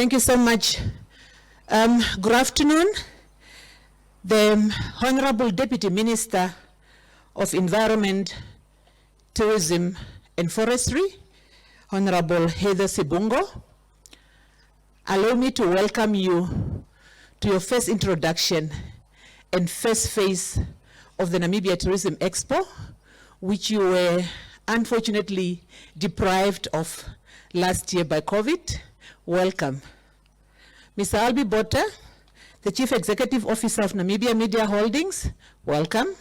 Thank you so much. Good afternoon. The Honorable Deputy Minister of Environment, Tourism and Forestry, Honorable Heather Sibungo. Allow me to welcome you to your first introduction and first phase of the Namibia Tourism Expo, which you were unfortunately deprived of last year by COVID. Welcome. Mr. Albi Botha, the Chief Executive Officer of Namibia Media Holdings, welcome.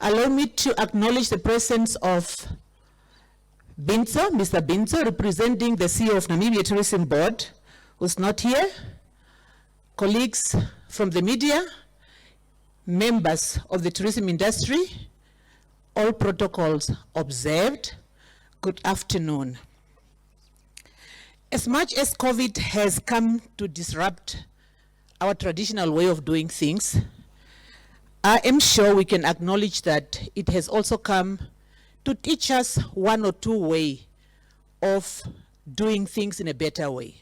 Allow me to acknowledge the presence of Mr. Binzo, representing the CEO of Namibia Tourism Board, who's not here, colleagues from the media, members of the tourism industry, all protocols observed. Good afternoon. As much as COVID has come to disrupt our traditional way of doing things, I am sure we can acknowledge that it has also come to teach us one or two ways of doing things in a better way.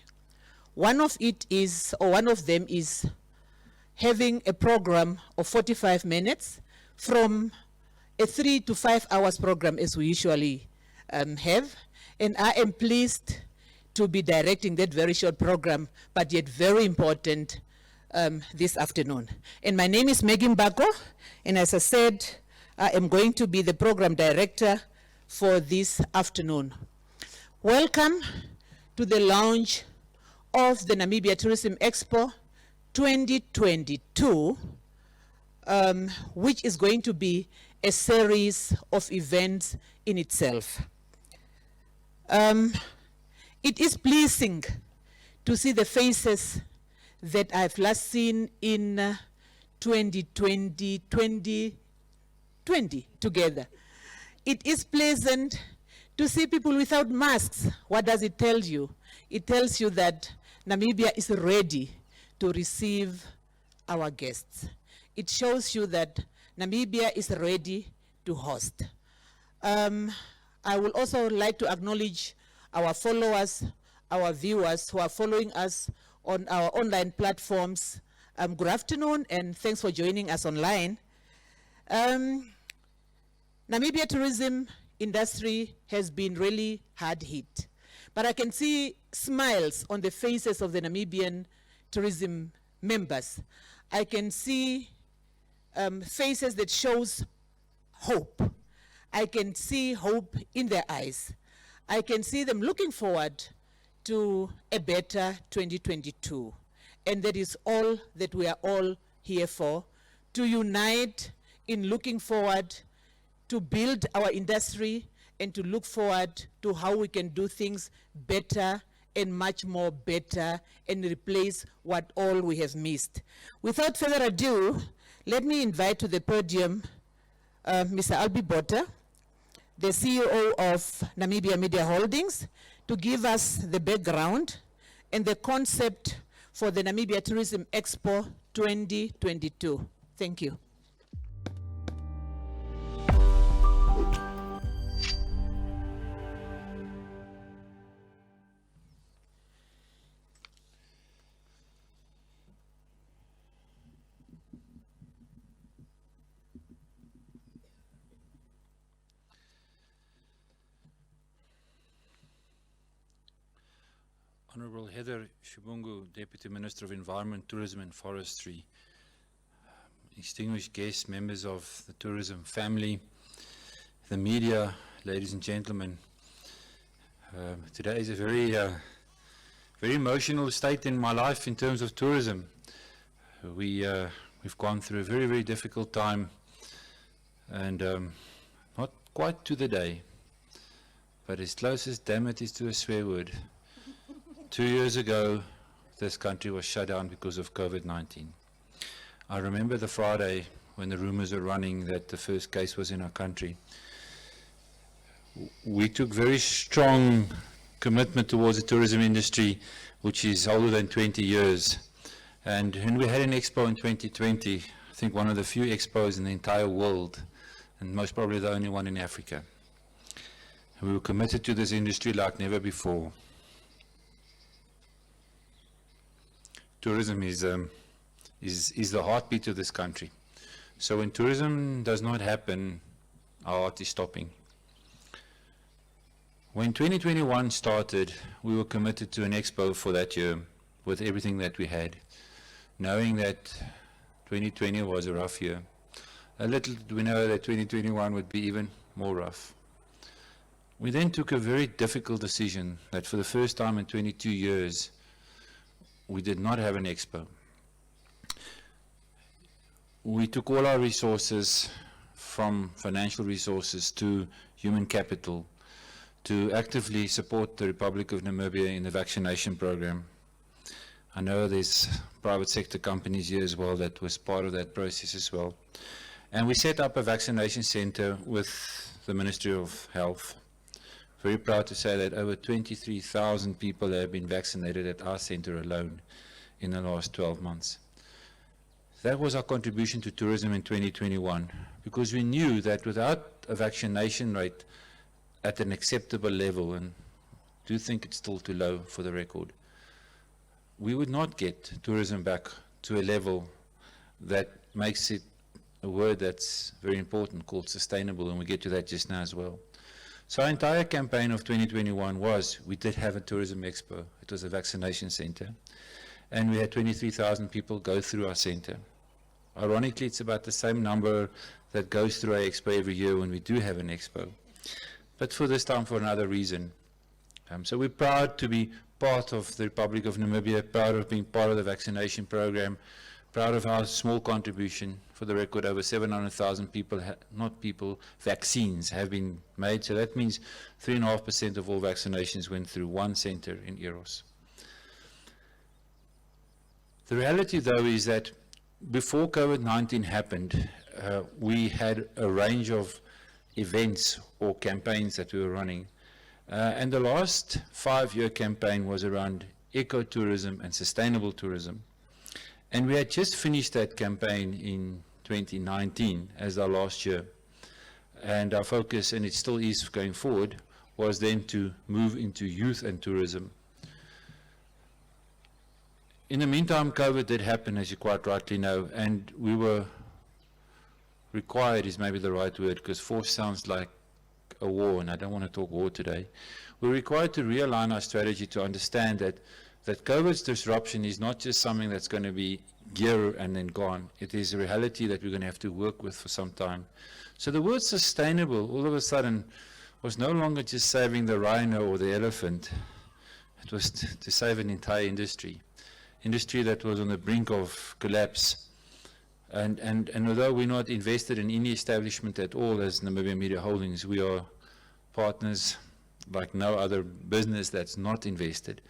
One of them is having a program of 45 minutes from a 3 to 5 hours program as we usually have. And I am pleased to be directing that very short program, but yet very important this afternoon. And my name is Maggie Mbako, and as I said, I am going to be the program director for this afternoon. Welcome to the launch of the Namibia Tourism Expo 2022, which is going to be a series of events in itself. It is pleasing to see the faces that I've last seen in 2020 together. It is pleasant to see people without masks. What does it tell you? It tells you that Namibia is ready to receive our guests. It shows you that Namibia is ready to host. I would also like to acknowledge our followers, our viewers who are following us on our online platforms. Good afternoon and thanks for joining us online. Namibia tourism industry has been really hard hit, but I can see smiles on the faces of the Namibian tourism members. I can see faces that shows hope. I can see hope in their eyes. I can see them looking forward to a better 2022. And that is all that we are all here for, to unite in looking forward to build our industry and to look forward to how we can do things better and much more better and replace what all we have missed. Without further ado, let me invite to the podium Mr. Albi Botha, the CEO of Namibia Media Holdings, to give us the background and the concept for the Namibia Tourism Expo 2022. Thank you. Honorable Heather Sibungo, Deputy Minister of Environment, Tourism and Forestry, distinguished guests, members of the tourism family, the media, ladies and gentlemen. Today is a very emotional state in my life in terms of tourism. We've gone through a very, very difficult time, and not quite to the day, but as close as damn it is to a swear word. 2 years ago, this country was shut down because of COVID-19. I remember the Friday when the rumors were running that the first case was in our country. We took very strong commitment towards the tourism industry, which is older than 20 years. And when we had an expo in 2020, I think one of the few expos in the entire world, and most probably the only one in Africa. We were committed to this industry like never before. tourism is the heartbeat of this country. So when tourism does not happen, our heart is stopping. When 2021 started, we were committed to an expo for that year with everything that we had, knowing that 2020 was a rough year. A little did we know that 2021 would be even more rough. We then took a very difficult decision that for the first time in 22 years, we did not have an expo. We took all our resources, from financial resources to human capital, to actively support the Republic of Namibia in the vaccination program. I know there's private sector companies here as well that was part of that process as well. And we set up a vaccination center with the Ministry of Health. Very proud to say that over 23,000 people have been vaccinated at our center alone in the last 12 months. That was our contribution to tourism in 2021, because we knew that without a vaccination rate at an acceptable level, and I do think it's still too low for the record, we would not get tourism back to a level that makes it a word that's very important, called sustainable, and we get to that just now as well. So our entire campaign of 2021 was, we did have a tourism expo. It was a vaccination center, and we had 23,000 people go through our center. Ironically, it's about the same number that goes through our expo every year when we do have an expo, but for this time for another reason. So we're proud to be part of the Republic of Namibia, proud of being part of the vaccination program, proud of our small contribution. For the record, over 700,000 people, vaccines have been made. So that means 3.5% of all vaccinations went through one center in Eros. The reality, though, is that before COVID-19 happened, we had a range of events or campaigns that we were running. And the last 5-year campaign was around ecotourism and sustainable tourism. And we had just finished that campaign in 2019 as our last year. And our focus, and it still is going forward, was then to move into youth and tourism. In the meantime, COVID did happen, as you quite rightly know, and we were required, is maybe the right word, because force sounds like a war, and I don't want to talk war today. We're required to realign our strategy to understand that COVID's disruption is not just something that's going to be here and then gone. It is a reality that we're going to have to work with for some time. So the word sustainable all of a sudden was no longer just saving the rhino or the elephant. It was to save an entire industry that was on the brink of collapse. And although we're not invested in any establishment at all as Namibia Media Holdings, we are partners like no other business that's not invested.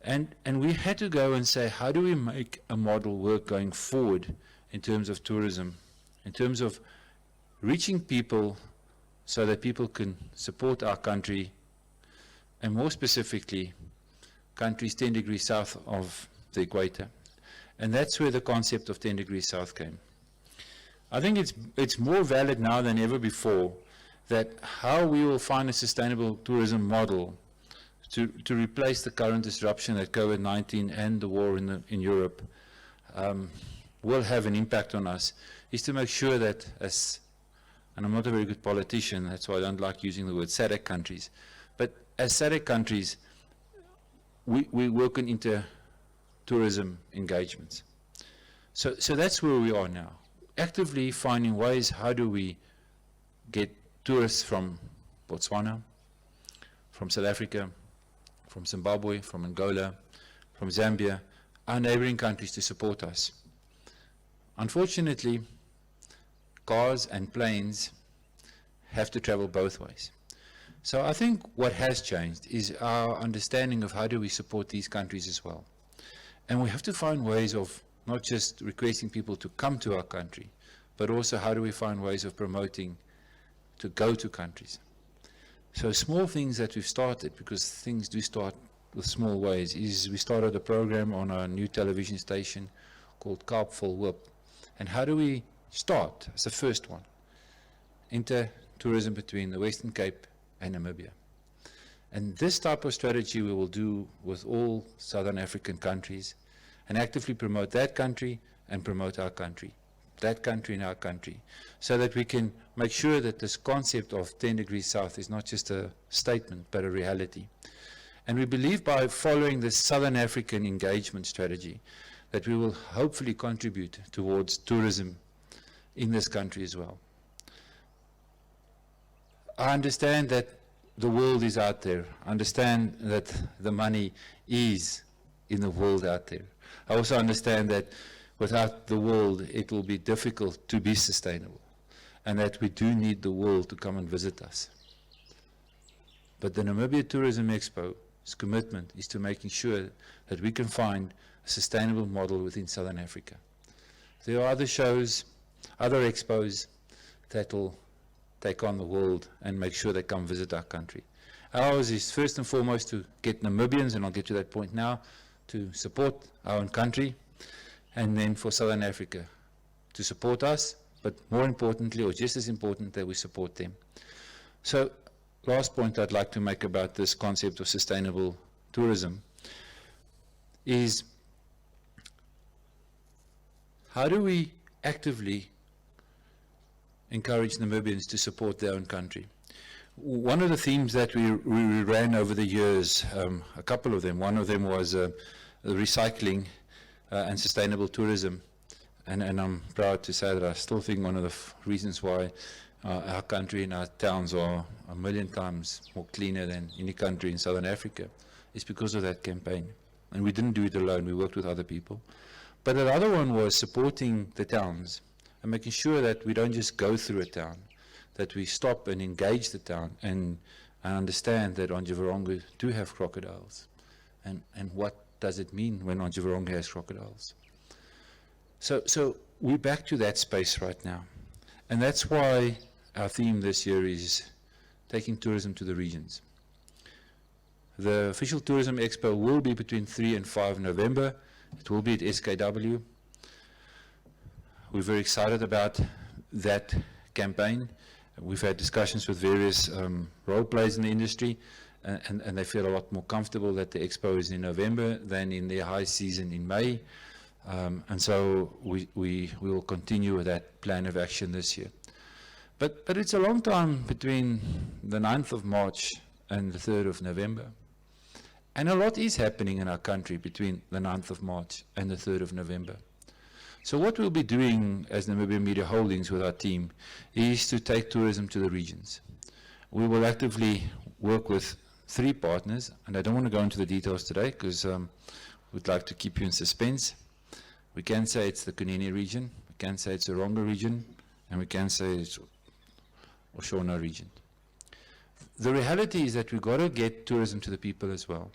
And we had to go and say, how do we make a model work going forward in terms of tourism, in terms of reaching people so that people can support our country, and more specifically, countries 10 degrees south of the equator. And that's where the concept of 10 degrees south came. I think it's more valid now than ever before that how we will find a sustainable tourism model to replace the current disruption that COVID-19 and the war in Europe will have an impact on us, is to make sure that and I'm not a very good politician, that's why I don't like using the word SADC countries, but as SADC countries, we work on inter-tourism engagements. So that's where we are now, actively finding ways, how do we get tourists from Botswana, from South Africa, from Zimbabwe, from Angola, from Zambia, our neighboring countries to support us. Unfortunately, cars and planes have to travel both ways. So I think what has changed is our understanding of how do we support these countries as well. And we have to find ways of not just requesting people to come to our country, but also how do we find ways of promoting to go to countries. So small things that we've started, because things do start with small ways, is we started a program on our new television station called Kaap Vol Hoop. And how do we start, as the first one, inter-tourism between the Western Cape and Namibia. And this type of strategy we will do with all Southern African countries. and actively promote that country and promote our country, that country and our country, so that we can make sure that this concept of 10 degrees south is not just a statement, but a reality. And we believe by following this Southern African engagement strategy that we will hopefully contribute towards tourism in this country as well. I understand that the world is out there. I understand that the money is in the world out there. I also understand that without the world, it will be difficult to be sustainable, and that we do need the world to come and visit us. But the Namibia Tourism Expo's commitment is to making sure that we can find a sustainable model within Southern Africa. There are other shows, other expos that will take on the world and make sure they come visit our country. Ours is first and foremost to get Namibians, and I'll get to that point now, to support our own country, and then for Southern Africa to support us, but more importantly, or just as important, that we support them. So, last point I'd like to make about this concept of sustainable tourism is, how do we actively encourage Namibians to support their own country? One of the themes that we ran over the years, a couple of them, one of them was recycling and sustainable tourism, and I'm proud to say that I still think one of the reasons why our country and our towns are 1 million times more cleaner than any country in Southern Africa is because of that campaign. And we didn't do it alone, we worked with other people. But the other one was supporting the towns and making sure that we don't just go through a town, that we stop and engage the town and understand that Onjevarongo do have crocodiles, and what does it mean when Onjevarongo has crocodiles. So we're back to that space right now, and that's why our theme this year is taking tourism to the regions. The official Tourism Expo will be between 3 and 5 November. It will be at SKW. We're very excited about that campaign. We've had discussions with various role players in the industry, and they feel a lot more comfortable that the expo is in November than in their high season in May. And so we will continue with that plan of action this year. But it's a long time between the 9th of March and the 3rd of November. And a lot is happening in our country between the 9th of March and the 3rd of November. So what we'll be doing as Namibia Media Holdings with our team is to take tourism to the regions. We will actively work with 3 partners, and I don't want to go into the details today because we'd like to keep you in suspense. We can say it's the Kunene region, we can say it's the Ronga region, and we can say it's Oshona region. The reality is that we've got to get tourism to the people as well.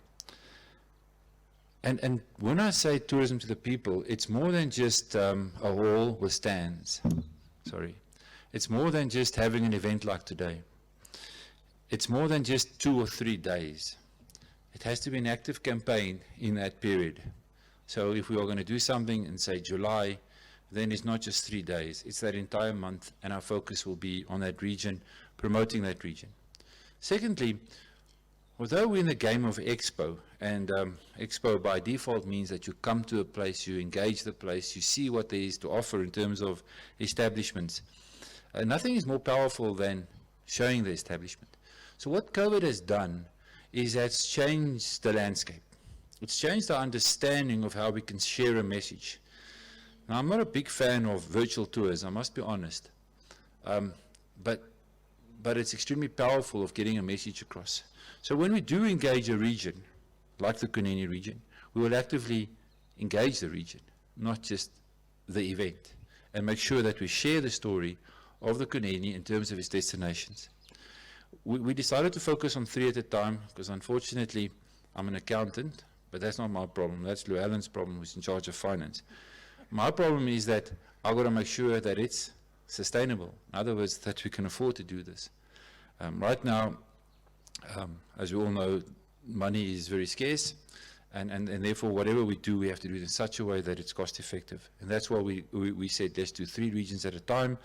And when I say tourism to the people, it's more than just a hall with stands. Sorry. It's more than just having an event like today. It's more than just 2 or 3 days. It has to be an active campaign in that period. So if we are going to do something in, say, July, then it's not just 3 days. It's that entire month, and our focus will be on that region, promoting that region. Secondly, although we're in the game of expo, and expo by default means that you come to a place, you engage the place, you see what there is to offer in terms of establishments. Nothing is more powerful than showing the establishment. So what COVID has done is that's changed the landscape. It's changed our understanding of how we can share a message. Now, I'm not a big fan of virtual tours, I must be honest. But it's extremely powerful of getting a message across. So when we do engage a region, like the Kunene region, we will actively engage the region, not just the event, and make sure that we share the story of the Kunene in terms of its destinations. We decided to focus on 3 at a time, because unfortunately, I'm an accountant, but that's not my problem. That's Lou Allen's problem, who's in charge of finance. My problem is that I've got to make sure that it's sustainable. In other words, that we can afford to do this. Right now, as we all know, money is very scarce, and therefore whatever we do, we have to do it in such a way that it's cost effective. And that's why we said let's do 3 regions at a time.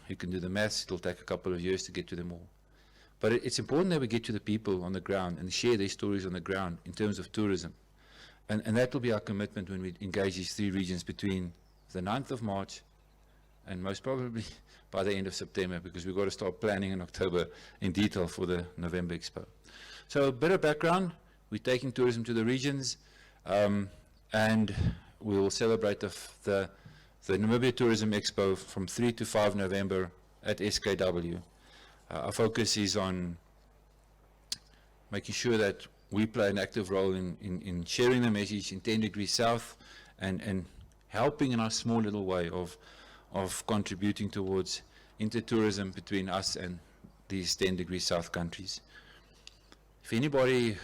You can do the maths, it'll take a couple of years to get to them all. But it's important that we get to the people on the ground and share their stories on the ground in terms of tourism. And that will be our commitment when we engage these 3 regions between the 9th of March and most probably by the end of September, because we've got to start planning in October in detail for the November Expo. So a bit of background, we're taking tourism to the regions, and we will celebrate the Namibia Tourism Expo from 3 to 5 November at SKW. Our focus is on making sure that we play an active role in sharing the message in 10 degrees south and helping in our small little way of contributing towards intertourism between us and these 10 degrees south countries. If anybody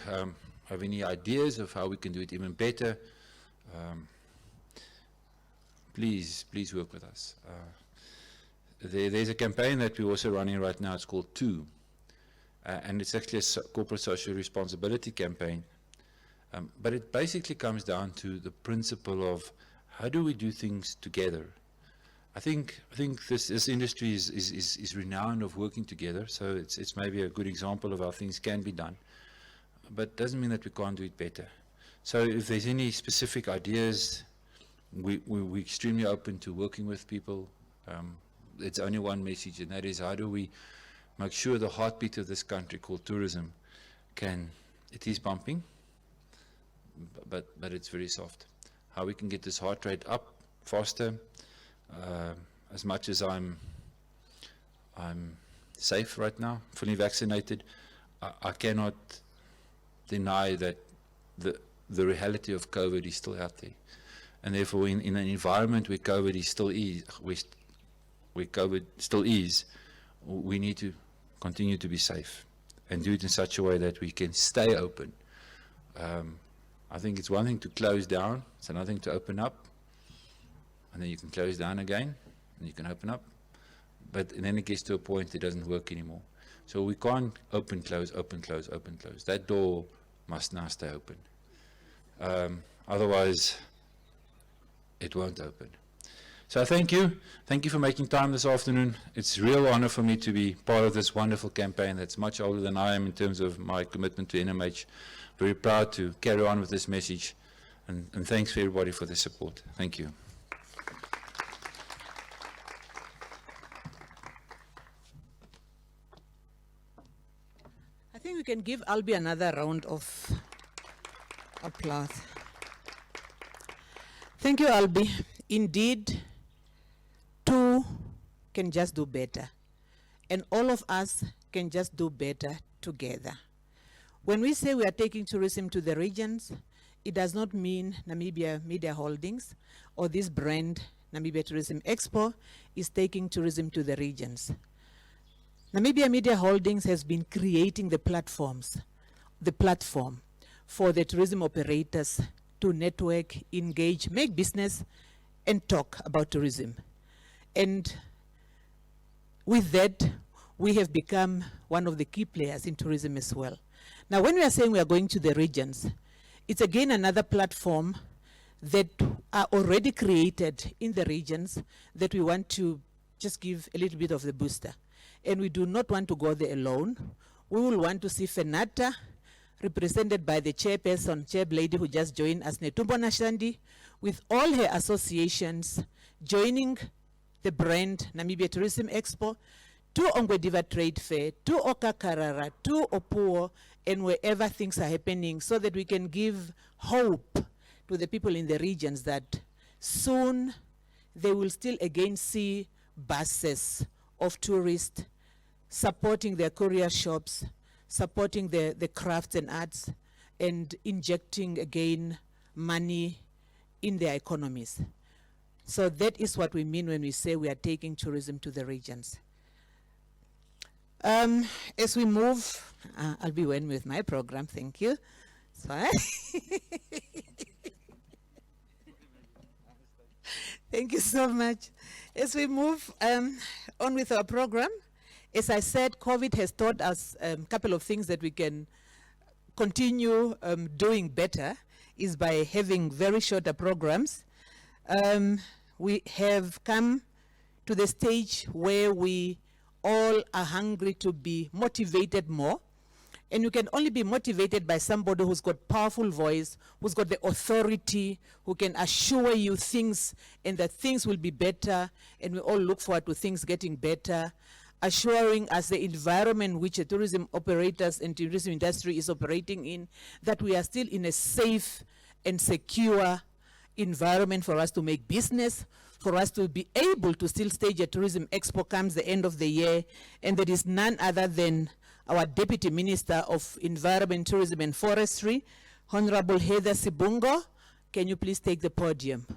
have any ideas of how we can do it even better, please work with us. There's a campaign that we're also running right now. It's called 2. And it's actually a corporate social responsibility campaign. But it basically comes down to the principle of how do we do things together. I think this industry is renowned of working together, so it's maybe a good example of how things can be done. But it doesn't mean that we can't do it better. So if there's any specific ideas, we're extremely open to working with people. It's only one message, and that is how do we make sure the heartbeat of this country called tourism it is pumping, but it's very soft. How we can get this heart rate up faster. As much as I'm safe right now, fully vaccinated, I cannot deny that the reality of COVID is still out there, and therefore in an environment where COVID is still we need to continue to be safe and do it in such a way that we can stay open. I think it's one thing to close down, it's another thing to open up, and then you can close down again, and you can open up, but and then it gets to a point it doesn't work anymore. So we can't open, close, open, close, open, close. That door must now stay open. Otherwise, it won't open. So thank you. Thank you for making time this afternoon. It's a real honor for me to be part of this wonderful campaign that's much older than I am in terms of my commitment to NMH. Very proud to carry on with this message. And thanks for everybody for the support. Thank you. I think we can give Albie another round of applause. Thank you, Albie. Indeed, 2 can just do better, and all of us can just do better together. When we say we are taking tourism to the regions, it does not mean Namibia Media Holdings or this brand, Namibia Tourism Expo, is taking tourism to the regions. Namibia Media Holdings has been creating the platform for the tourism operators to network, engage, make business, and talk about tourism. And with that, we have become one of the key players in tourism as well. Now, when we are saying we are going to the regions, it's again another platform that are already created in the regions that we want to just give a little bit of the booster. And we do not want to go there alone. We will want to see FENATA, represented by the chairperson, chair lady who just joined us, Netumbo Nashandi, with all her associations joining the brand Namibia Tourism Expo, to Ongwediva Trade Fair, to Okakarara, to Opuo, and wherever things are happening, so that we can give hope to the people in the regions that soon they will still again see buses of tourists supporting their courier shops, supporting the crafts and arts, and injecting again money in their economies. So that is what we mean when we say we are taking tourism to the regions. As we move, I'll be one with my program, thank you. Sorry. Thank you so much. As we move on with our program, as I said, COVID has taught us a couple of things that we can continue doing better is by having very shorter programs. We have come to the stage where we all are hungry to be motivated more And you can only be motivated by somebody who's got powerful voice, who's got the authority, who can assure you things and that things will be better, and we all look forward to things getting better, assuring us the environment which the tourism operators and tourism industry is operating in, that we are still in a safe and secure environment for us to make business, for us to be able to still stage a tourism expo comes the end of the year, and there is none other than our Deputy Minister of Environment, Tourism and Forestry, Honorable Heather Sibungo. Can you please take the podium?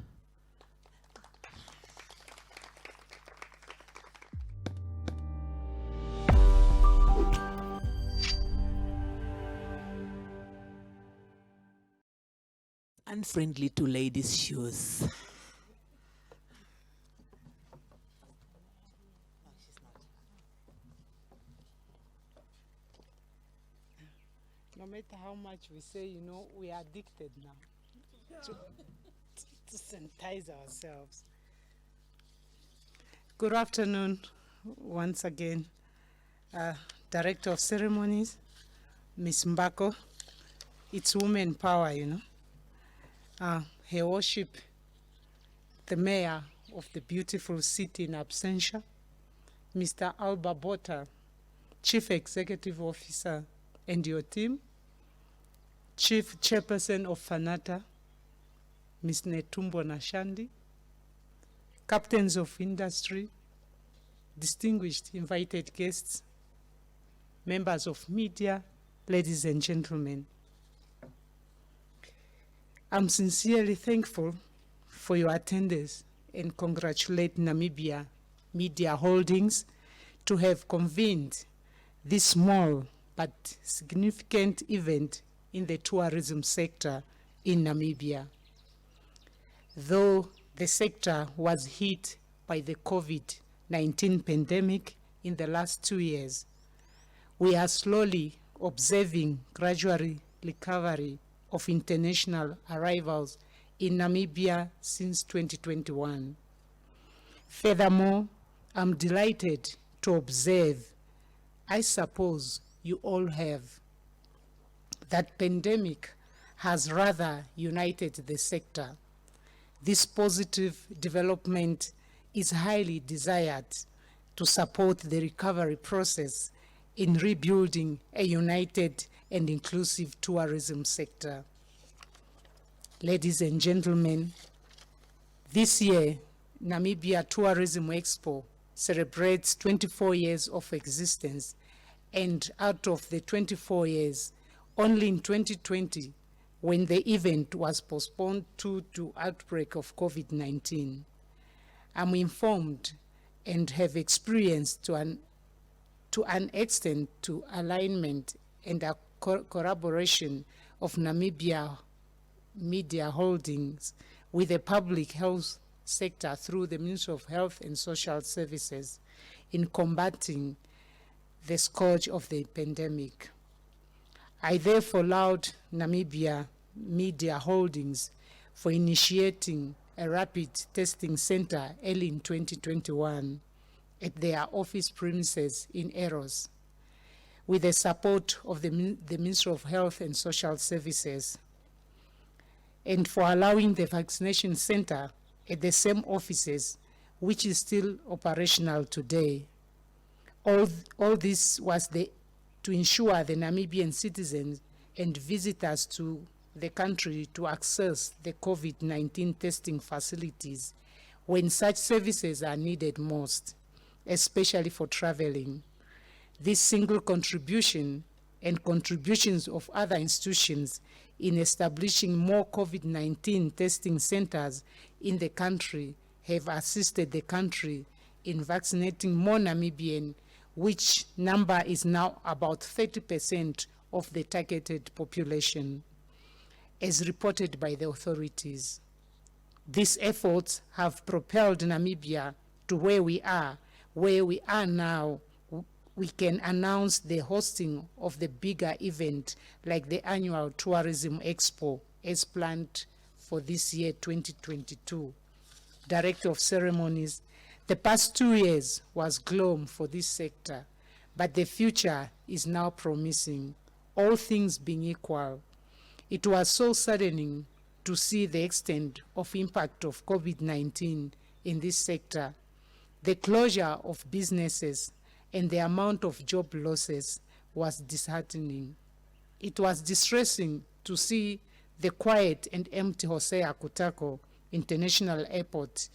Unfriendly to ladies' shoes. No matter how much we say, you know, we are addicted now to sanitize ourselves. Good afternoon once again. Director of Ceremonies, Ms. Mbako. It's women power, you know. Her Worship, the Mayor of the beautiful city in absentia, Mr. Alba Bota, Chief Executive Officer, and your team, Chief Chairperson of Fanata, Ms. Netumbo Nashandi, Captains of Industry, distinguished invited guests, members of media, ladies and gentlemen. I'm sincerely thankful for your attendance and congratulate Namibia Media Holdings to have convened this small but significant event in the tourism sector in Namibia. Though the sector was hit by the COVID-19 pandemic in the last 2 years, we are slowly observing gradual recovery of international arrivals in Namibia since 2021. Furthermore, I'm delighted to observe, I suppose you all have, that pandemic has rather united the sector. This positive development is highly desired to support the recovery process in rebuilding a united and inclusive tourism sector. Ladies and gentlemen, this year, Namibia Tourism Expo celebrates 24 years of existence, and out of the 24 years, only in 2020, when the event was postponed due to outbreak of COVID-19, I'm informed and have experienced to an extent to alignment and a collaboration of Namibia Media Holdings with the public health sector through the Ministry of Health and Social Services in combating the scourge of the pandemic. I therefore laud Namibia Media Holdings for initiating a rapid testing center early in 2021 at their office premises in Eros, with the support of the Ministry of Health and Social Services, and for allowing the vaccination center at the same offices, which is still operational today. All this was to ensure the Namibian citizens and visitors to the country to access the COVID-19 testing facilities when such services are needed most, especially for traveling. This single contribution and contributions of other institutions in establishing more COVID-19 testing centers in the country have assisted the country in vaccinating more Namibian, which number is now about 30% of the targeted population, as reported by the authorities. These efforts have propelled Namibia to where we are now. We can announce the hosting of the bigger event like the annual Tourism Expo as planned for this year, 2022. Director of Ceremonies, the past 2 years was gloom for this sector, but the future is now promising. all things being equal, it was so saddening to see the extent of impact of COVID-19 in this sector. The closure of businesses and the amount of job losses was disheartening. It was distressing to see the quiet and empty Hosea Kutako International Airport,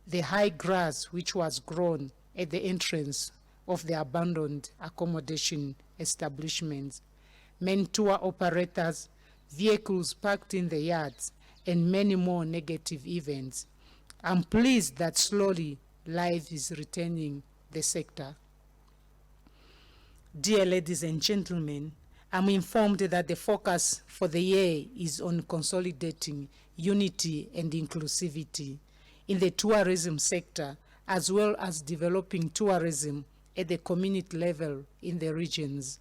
the high grass which was grown at the entrance of the abandoned accommodation establishments, men tour operators, vehicles parked in the yards, and many more negative events. I'm pleased that slowly life is returning the sector. Dear ladies and gentlemen, I'm informed that the focus for the year is on consolidating unity and inclusivity in the tourism sector, as well as developing tourism at the community level in the regions.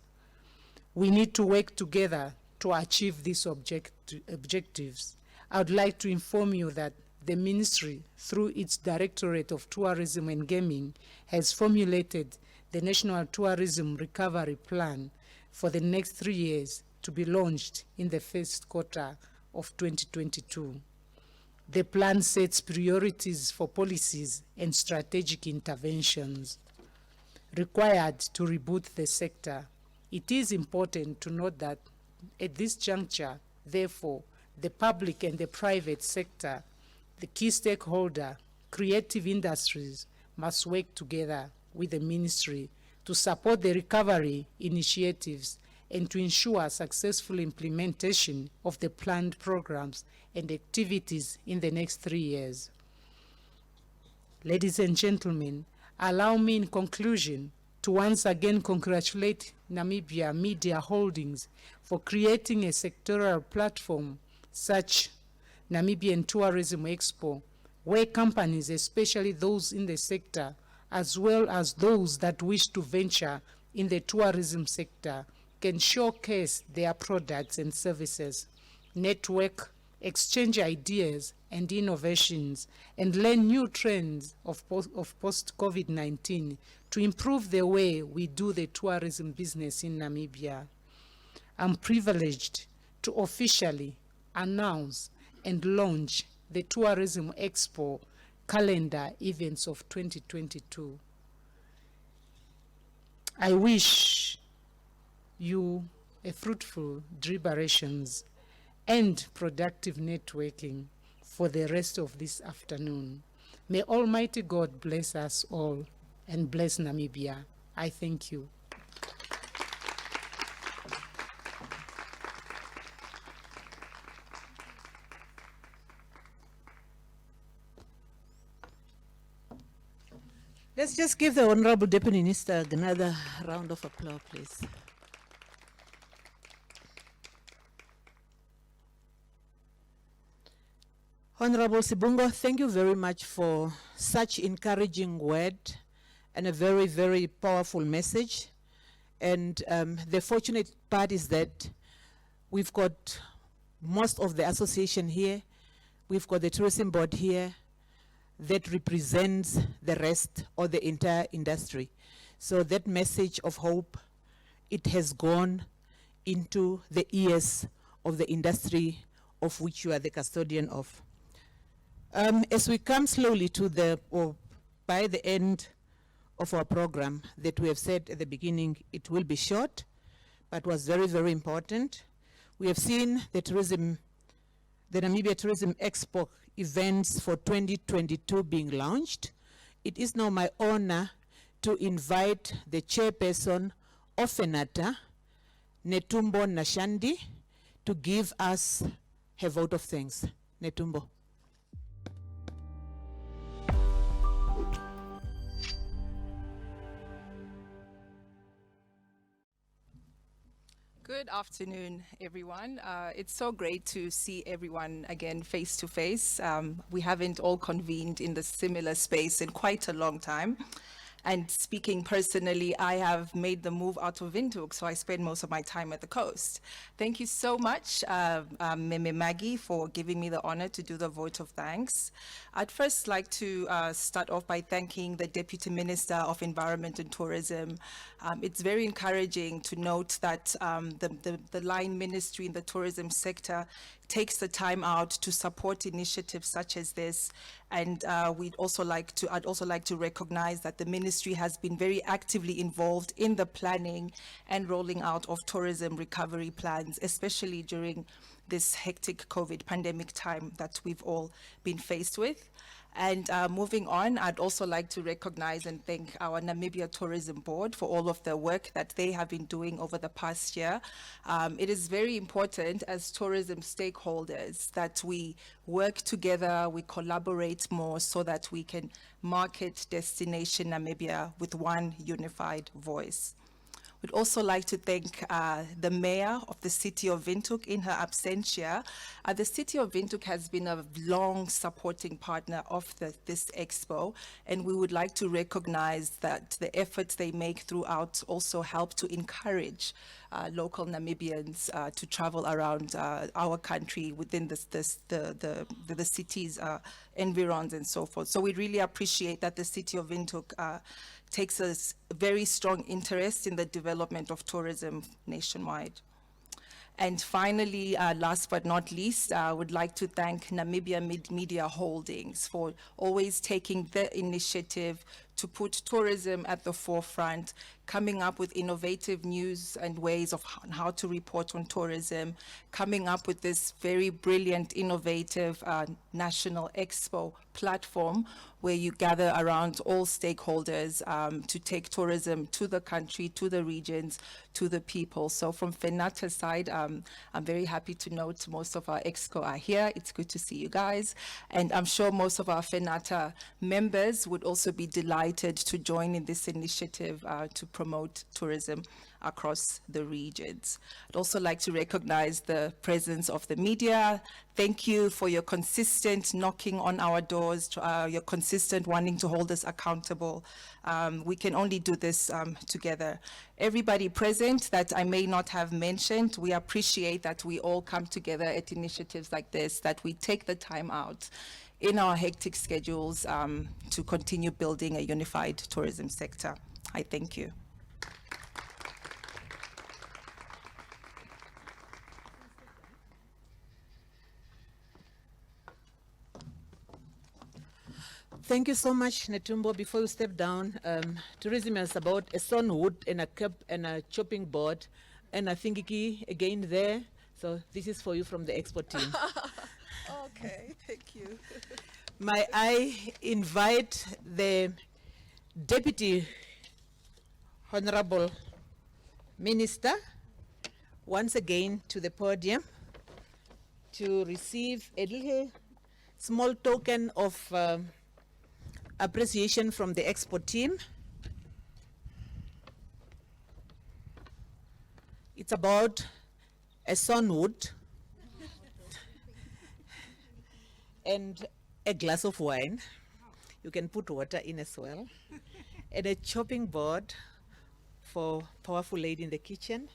We need to work together to achieve these objectives. I would like to inform you that the Ministry, through its Directorate of Tourism and Gaming, has formulated the National Tourism Recovery Plan for the next 3 years to be launched in the first quarter of 2022. The plan sets priorities for policies and strategic interventions required to reboot the sector. It is important to note that at this juncture, therefore, the public and the private sector, the key stakeholder, creative industries must work together with the ministry to support the recovery initiatives and to ensure successful implementation of the planned programs and activities in the next 3 years. Ladies and gentlemen, allow me in conclusion to once again congratulate Namibia Media Holdings for creating a sectoral platform such Namibian Tourism Expo, where companies, especially those in the sector, as well as those that wish to venture in the tourism sector, can showcase their products and services, network, exchange ideas and innovations, and learn new trends of post-COVID-19 to improve the way we do the tourism business in Namibia. I'm privileged to officially announce and launch the Tourism Expo calendar events of 2022. I wish you a fruitful deliberations and productive networking for the rest of this afternoon. May Almighty God bless us all and bless Namibia. I thank you. Let's just give the Honorable Deputy Minister another round of applause, please. Honorable Sibungo, thank you very much for such encouraging word and a very, very powerful message. And the fortunate part is that we've got most of the association here. We've got the tourism board here that represents the rest or the entire industry. So that message of hope, it has gone into the ears of the industry of which you are the custodian of. As we come slowly to the, or by the end of our program that we have said at the beginning, it will be short, but was very, very important. We have seen the tourism, the Namibia Tourism Expo events for 2022 being launched. It is now my honor to invite the chairperson of FENATA, Netumbo Nashandi, to give us her vote of thanks. Netumbo. Good afternoon, everyone. It's so great to see everyone again face to face. We haven't all convened in the similar space in quite a long time. And speaking personally, I have made the move out of Windhoek, so I spend most of my time at the coast. Thank you so much, Meme Maggie, for giving me the honor to do the vote of thanks. I'd first like to start off by thanking the Deputy Minister of Environment and Tourism. It's very encouraging to note that the line ministry in the tourism sector takes the time out to support initiatives such as this. And I'd also like to recognize that the ministry has been very actively involved in the planning and rolling out of tourism recovery plans, especially during this hectic COVID pandemic time that we've all been faced with. And moving on, I'd also like to recognize and thank our Namibia Tourism Board for all of the work that they have been doing over the past year. It is very important as tourism stakeholders that we work together, we collaborate more so that we can market Destination Namibia with one unified voice. We'd also like to thank the Mayor of the City of Windhoek in her absentia. The City of Windhoek has been a long supporting partner of this expo, and we would like to recognize that the efforts they make throughout also help to encourage local Namibians to travel around our country within the city's environs and so forth. So we really appreciate that the City of Windhoek takes a very strong interest in the development of tourism nationwide. And finally, last but not least, I would like to thank Namibia Media Holdings for always taking the initiative to put tourism at the forefront, coming up with innovative news and ways of how to report on tourism, coming up with this very brilliant, innovative National Expo platform where you gather around all stakeholders to take tourism to the country, to the regions, to the people. So from FENATA's side, I'm very happy to note most of our EXCO are here. It's good to see you guys. And I'm sure most of our FENATA members would also be delighted to join in this initiative to promote tourism across the regions. I'd also like to recognize the presence of the media. Thank you for your consistent knocking on our doors, your consistent wanting to hold us accountable. We can only do this together. Everybody present that I may not have mentioned, we appreciate that we all come together at initiatives like this, that we take the time out in our hectic schedules to continue building a unified tourism sector. I thank you. Thank you so much, Netumbo. Before you step down, tourism is about a sawnwood and a cup and a chopping board, and a thingy again there. So this is for you from the Expo team. Okay, thank you. May I invite the Deputy Honorable Minister once again to the podium to receive a little small token of appreciation from the Expo team. It's about a sawnwood and a glass of wine. You can put water in as well. And a chopping board for powerful lady in the kitchen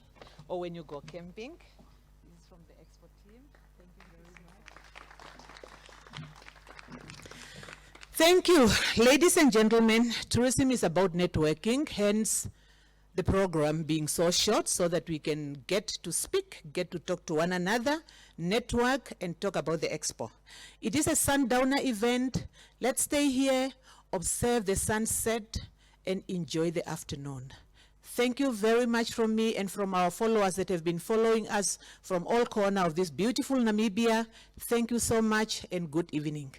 or when you go camping. This is from the Expo team. Thank you very much. Thank you. Ladies and gentlemen, tourism is about networking, hence the program being so short so that we can get to speak, get to talk to one another, network, and talk about the Expo. It is a sundowner event. Let's stay here, observe the sunset, and enjoy the afternoon. Thank you very much from me and from our followers that have been following us from all corners of this beautiful Namibia. Thank you so much and good evening.